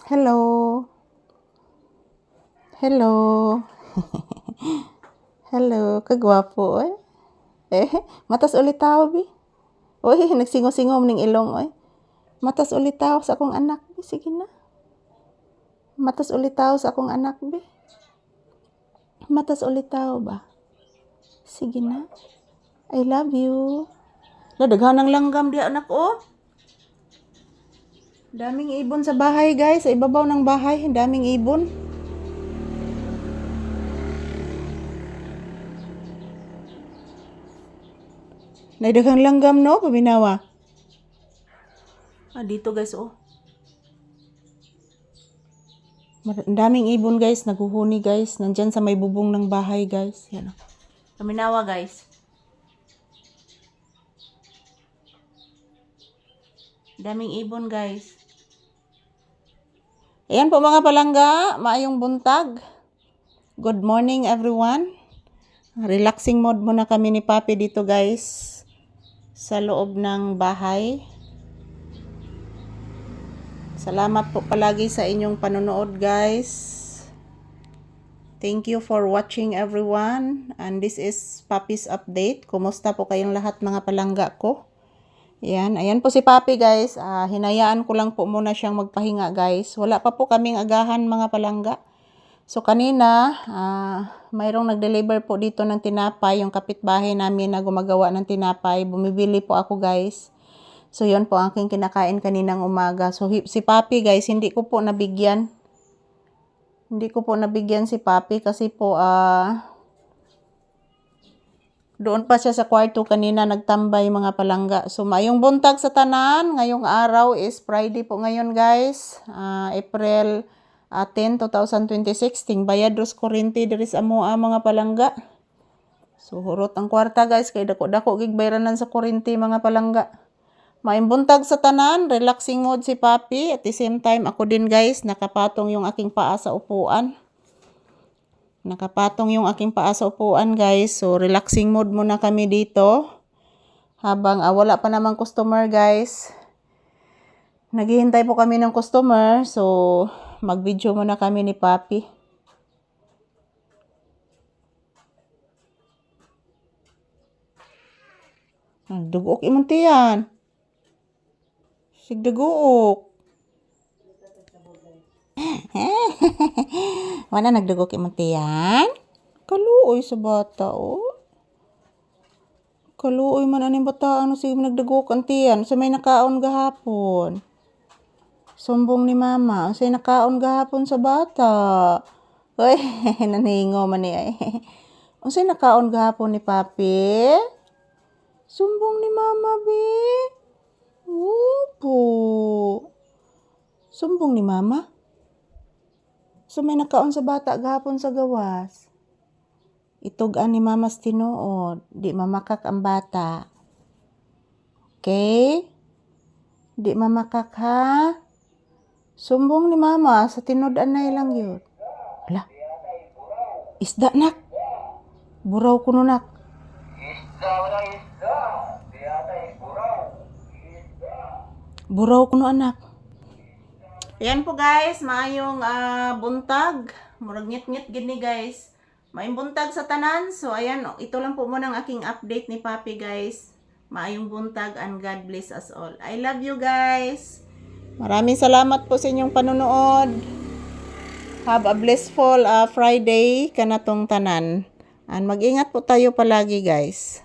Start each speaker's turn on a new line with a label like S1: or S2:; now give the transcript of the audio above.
S1: Hello. Hello. Hello, kagwapo oy. Matas ulit tao bi. Oy, nagsingom-singom ning ilong oy. Matas ulit tao sa akong anak bi, sige na. Matas ulit tao sa akong anak bi. Matas ulit tao ba? Sige na. I love you. Daghan ng langgam di anak oh. Daming ibon sa bahay guys, sa ibabaw ng bahay, daming ibon. Daghang langgam no, paminawa. Dito guys oh. Ang daming ibon guys, naguhuni guys, nandyan sa may bubong ng bahay guys. Yan oh. Paminawa guys. Daming ibon guys. Ayan po mga palangga, maayong buntag. Good morning everyone. Relaxing mode muna kami ni Papi dito guys. Sa loob ng bahay. Salamat po palagi sa inyong panonood guys. Thank you for watching everyone. And this is Papi's update. Kumusta po kayong lahat mga palangga ko? Ayan po si Papi guys. Hinayaan ko lang po muna siyang magpahinga guys. Wala pa po kaming agahan mga palangga. So kanina, mayroong nag-deliver po dito ng tinapay. Yung kapitbahay namin na gumagawa ng tinapay. Bumibili po ako guys. So yun po ang aking kinakain kaninang umaga. So si Papi guys, hindi ko po nabigyan. Hindi ko po nabigyan si Papi kasi po doon pa siya sa kwarto kanina nagtambay mga palangga. So mayong buntag sa tanan. Ngayong araw is Friday po ngayon guys. April 10, 2026. Ting bayad dos kurente diri sa amoa mga palangga. So hurot ang kwarta guys. Kay dako-dako gig bayranan sa kurente mga palangga. Mayong buntag sa tanan. Relaxing mode si Papi. At the same time ako din guys. Nakapatong yung aking paa sa upuan. Nakapatong yung aking paa sa upuan guys. So relaxing mode muna kami dito. Habang wala pa namang customer guys. Naghihintay po kami ng customer. So mag-video muna kami ni Papi. Duguok imong tiyan. Sigduguok. Wala nagdugok imong tiyan? Kaluoy sa bata oh. Kaluoy man aning bata ano sige nagdugok ang tiyan sa may nakaon gahapon. Sumbong ni mama, say nakaon gahapon sa bata. Oy, naningo man ni ay. Unsay nakaon gahapon ni Papi? Sumbong ni mama bi. Opo. Sumbong ni mama. So may nakaon sa bata gahapon sa gawas. Itug-an ni mama sa tinuod, di mamakak ang bata. Okay? Di mamakak ha? Sumbong ni mama, sa tinudan na ilang yun. Hala, isda nak. Buraw kuno nak. Buraw kuno anak. Ayan po guys, maayong buntag. Murag ngit-ngit gini guys. Maayong buntag sa tanan. So ayan, ito lang po muna ang aking update ni Papi guys. Maayong buntag and God bless us all. I love you guys. Maraming salamat po sa inyong panonood. Have a blissful Friday kanatong tanan. And mag-ingat po tayo palagi guys.